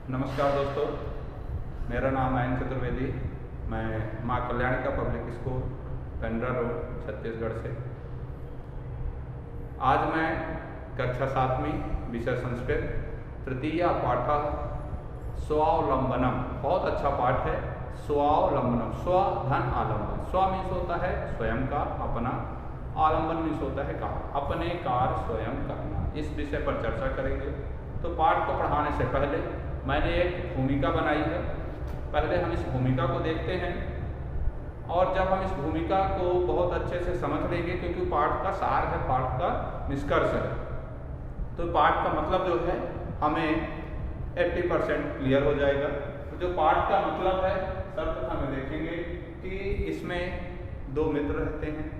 नमस्कार दोस्तों, मेरा नाम आयन चतुर्वेदी। मैं माँ कल्याणी का public school Pendra road Chhattisgarh से। आज मैं कक्षा 7वीं विषय संस्कृत तृतीय पाठ स्वावलंबनम, बहुत अच्छा पाठ है। स्वावलंबनम, स्व धन आलंबन। स्व मीन्स होता है स्वयं का, अपना। आलंबन मीन्स होता है काम, अपने कार्य स्वयं करना। इस विषय पर चर्चा करेंगे। तो पाठ को पढ़ाने से पहले मैंने एक भूमिका बनाई है। पहले हम इस भूमिका को देखते हैं, और जब हम इस भूमिका को बहुत अच्छे से समझ लेंगे, क्योंकि पाठ का सार है, पाठ का निष्कर्ष है, तो पाठ का मतलब जो है हमें 80% क्लियर हो जाएगा। तो जो पाठ का मतलब है, सर्वप्रथम हमें देखेंगे कि इसमें दो मित्र रहते हैं।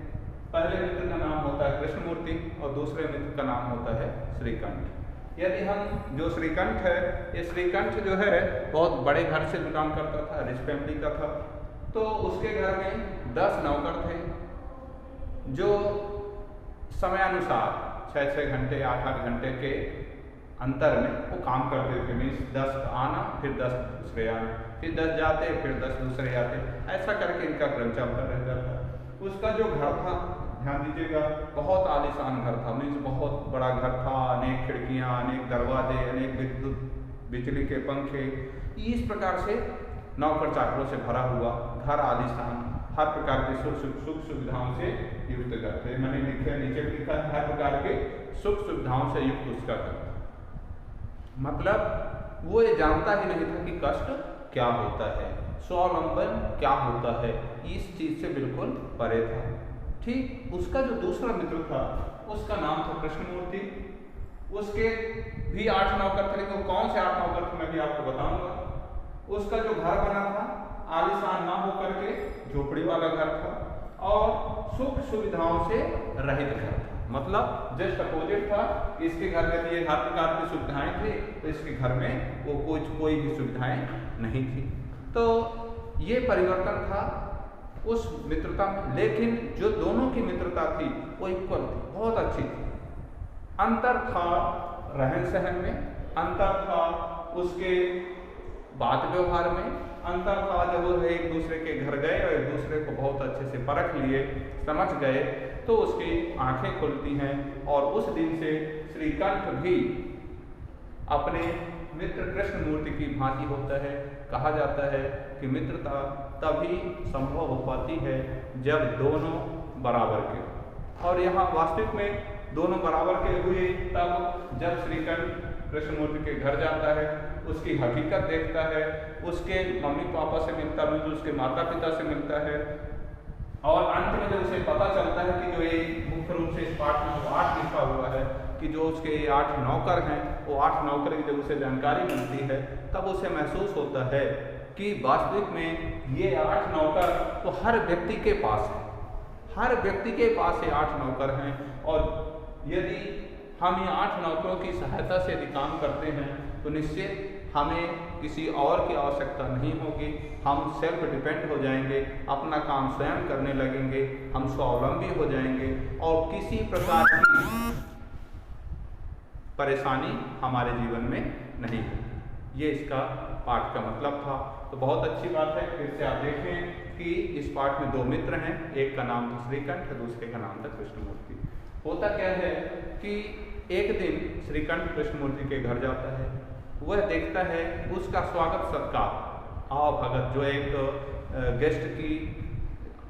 पहले मित्र का नाम होता है कृष्णमूर्ति और दूसरे मित्र का नाम होता है श्रीकंठ। यदि हम जो श्रीकंठ है, ये श्रीकंठ जो है बहुत बड़े घर से बिलोंग करता था, रिच फैमिली का था। तो उसके घर में 10 नौकर थे, जो समयानुसार 6-6 घंटे 8-8 घंटे के अंतर में वो काम करते थे। मीन्स 10 आना, फिर 10 दूसरे आना, फिर 10 जाते, फिर 10 दूसरे आते, ऐसा करके इनका क्रम चलता रहता था। उसका जो घर था, ध्यान दीजिएगा, बहुत आलीशान घर था। मीन्स बहुत बड़ा घर था, अनेक खिड़कियाँ, अनेक दरवाजे, अनेक विद्युत बिजली के पंखे, इस प्रकार से नौकर चाकरों से भरा हुआ घर, आलीशान, हर प्रकार की सुख सुविधाओं से युक्त घर थे। मैंने लिखे नीचे लिखा, हर प्रकार के सुख सुविधाओं से युक्त उसका घर था। मतलब वो ये जानता ही नहीं था कि कष्ट क्या होता है, स्वावलंबन क्या होता है, इस चीज से बिल्कुल परे था। ठीक उसका जो दूसरा मित्र था, उसका नाम था कृष्णमूर्ति। उसके भी 8 नौकर थे, लेकिन कौन से 8 नौकर थे मैं भी आपको बताऊंगा। उसका जो घर बना था, आलीशान ना होकर के झोपड़ी वाला घर था, और सुख सुविधाओं से रहित घर था। मतलब जस्ट अपोजिट था। इसके घर में भी हर प्रकार की सुविधाएं थी, तो इसके घर में वो कोई भी सुविधाएं नहीं थी। तो ये परिवर्तन था उस मित्रता में। लेकिन जो दोनों की मित्रता थी वो इक्वल थी, बहुत अच्छी थी। अंतर था रहन सहन में, अंतर था उसके बात व्यवहार में, अंतर था जब वो एक दूसरे के घर गए और एक दूसरे को बहुत अच्छे से परख लिए, समझ गए, तो उसकी आंखें खुलती हैं। और उस दिन से श्रीकंठ भी अपने मित्र कृष्णमूर्ति की भांति होता है। कहा जाता है कि मित्रता तभी संभव हो पाती है जब दोनों बराबर के। और यहाँ वास्तविक में दोनों बराबर के हुए तब जब श्रीकंठ कृष्णमूर्ति के घर जाता है, उसकी हकीकत देखता है, उसके मम्मी पापा से मिलता है, उसके माता पिता से मिलता है, और अंत में जब उसे पता चलता है कि जो ये मुख्य रूप से इस पाठ में 8 लिखा हुआ है कि जो उसके 8 नौकर हैं, वो 8 नौकर की जब उसे जानकारी मिलती है, तब उसे महसूस होता है कि वास्तविक में ये 8 नौकर तो हर व्यक्ति के पास है, हर व्यक्ति के पास ये 8 नौकर हैं। और यदि हम ये 8 नौकरों की सहायता से यदि काम करते हैं, तो निश्चित हमें किसी और की आवश्यकता नहीं होगी। हम सेल्फ डिपेंड हो जाएंगे, अपना काम स्वयं करने लगेंगे, हम स्वावलंबी हो जाएंगे, और किसी प्रकार की परेशानी हमारे जीवन में नहीं होगी। ये इसका पाठ का मतलब था। तो बहुत अच्छी बात है। फिर से आप देखें कि इस पाठ में 2 मित्र हैं, एक का नाम था श्रीकंठ, दूसरे का नाम था कृष्णमूर्ति। होता क्या है कि एक दिन श्रीकंठ कृष्णमूर्ति के घर जाता है। वह देखता है उसका स्वागत सत्कार, भगत, जो एक गेस्ट की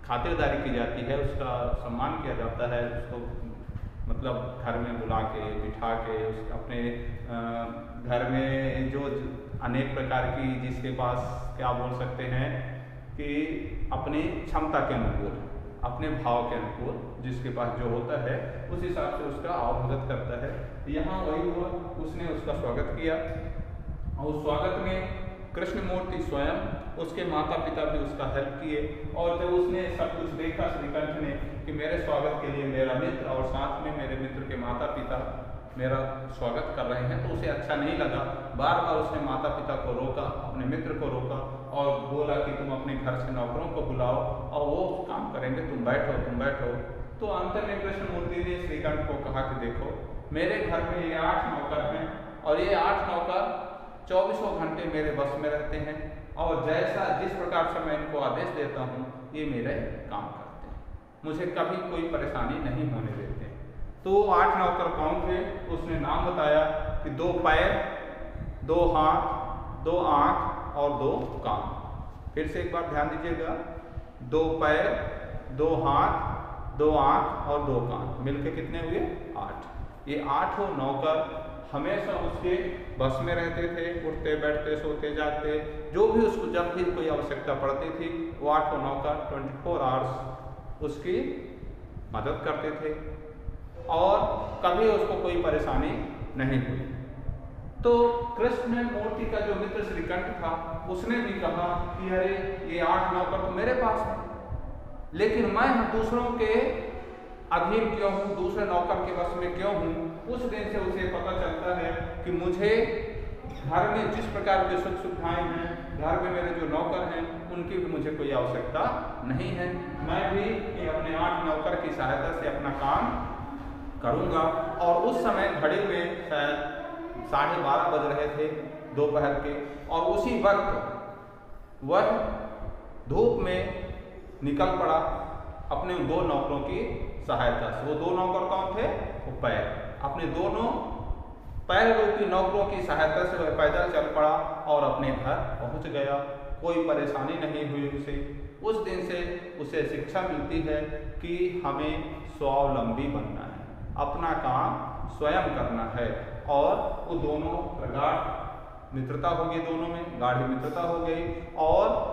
खातिरदारी की जाती है, उसका सम्मान किया जाता है। उसको मतलब घर में बुला के, बिठा के, अपने घर में जो अनेक प्रकार की, जिसके पास क्या बोल सकते हैं कि अपनी क्षमता के अनुकूल, अपने भाव के अनुकूल जिसके पास जो होता है, उस हिसाब से उसका आवभगत करता है। यहाँ वही हुआ, उसने उसका स्वागत किया, और उस स्वागत में कृष्णमूर्ति स्वयं, उसके माता पिता भी उसका हेल्प किए। और जब उसने सब कुछ देखा श्रीकंठ ने कि मेरे स्वागत के लिए मेरा मित्र और साथ में मेरे मित्र के माता पिता मेरा स्वागत कर रहे हैं, तो उसे अच्छा नहीं लगा। बार बार उसने माता पिता को रोका, अपने मित्र को रोका, और बोला कि तुम अपने घर से नौकरों को बुलाओ और वो काम करेंगे, तुम बैठो, तुम बैठो। तो अंत में कृष्णमूर्ति ने श्रीकंठ को कहा कि देखो, मेरे घर में ये 8 नौकर हैं, और ये 8 नौकर 24 घंटे मेरे बस में रहते हैं और जैसा जिस प्रकार से मैं इनको आदेश देता हूँ ये मेरे काम करते हैं, मुझे कभी कोई परेशानी नहीं होने देते। तो 8 नौकर कौन थे? उसने नाम बताया कि 2 पैर, 2 हाथ, 2 आँख और 2 कान। फिर से एक बार ध्यान दीजिएगा, 2 पैर, 2 हाथ, 2 आँख और 2 कान, मिलके कितने हुए? 8। ये 8 नौकर हमेशा उसके बस में रहते थे, उठते बैठते सोते जागते, जो भी उसको जब भी कोई आवश्यकता पड़ती थी वो 8 नौकर 24 आवर्स उसकी मदद करते थे और कभी उसको कोई परेशानी नहीं हुई। तो कृष्ण मूर्ति का जो मित्र श्रीकंठ था उसने भी कहा कि अरे ये 8 नौकर तो मेरे पास है, लेकिन मैं दूसरों के अधीन क्यों हूँ, दूसरे नौकर के बस में क्यों हूँ? उस दिन से उसे पता चलता है कि मुझे घर में जिस प्रकार की सुख सुविधाएं हैं, घर में मेरे जो नौकर हैं उनकी भी मुझे कोई आवश्यकता नहीं है, मैं भी अपने 8 नौकर की सहायता से अपना काम करूँगा। और उस समय घड़ी में शायद 12:30 बज रहे थे दोपहर के, और उसी वक्त वह धूप में निकल पड़ा अपने 2 नौकरों की सहायता से। वो 2 नौकर कौन थे? वो पैर, अपने दोनों पैर रूपी नौकरों की सहायता से वह पैदल चल पड़ा और अपने घर पहुंच गया, कोई परेशानी नहीं हुई उसे। उस दिन से उसे शिक्षा मिलती है कि हमें स्वावलंबी बनना है, अपना काम स्वयं करना है। और वो दोनों प्रगाढ़ मित्रता हो गई, दोनों में गाढ़ी मित्रता हो गई। और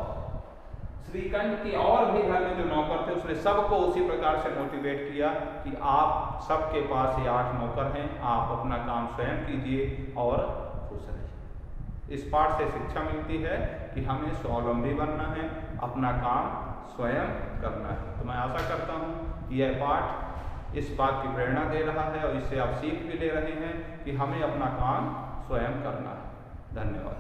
श्रीकंठ की और भी घर में जो नौकर थे उसने सबको उसी प्रकार से मोटिवेट किया कि आप सबके पास ये 8 नौकर हैं, आप अपना काम स्वयं कीजिए और खुश रहिए। इस पाठ से शिक्षा मिलती है कि हमें स्वावलंबी बनना है, अपना काम स्वयं करना है। तो मैं आशा करता हूँ कि यह पाठ इस बात की प्रेरणा दे रहा है और इससे आप सीख भी ले रहे हैं कि हमें अपना काम स्वयं करना है। धन्यवाद।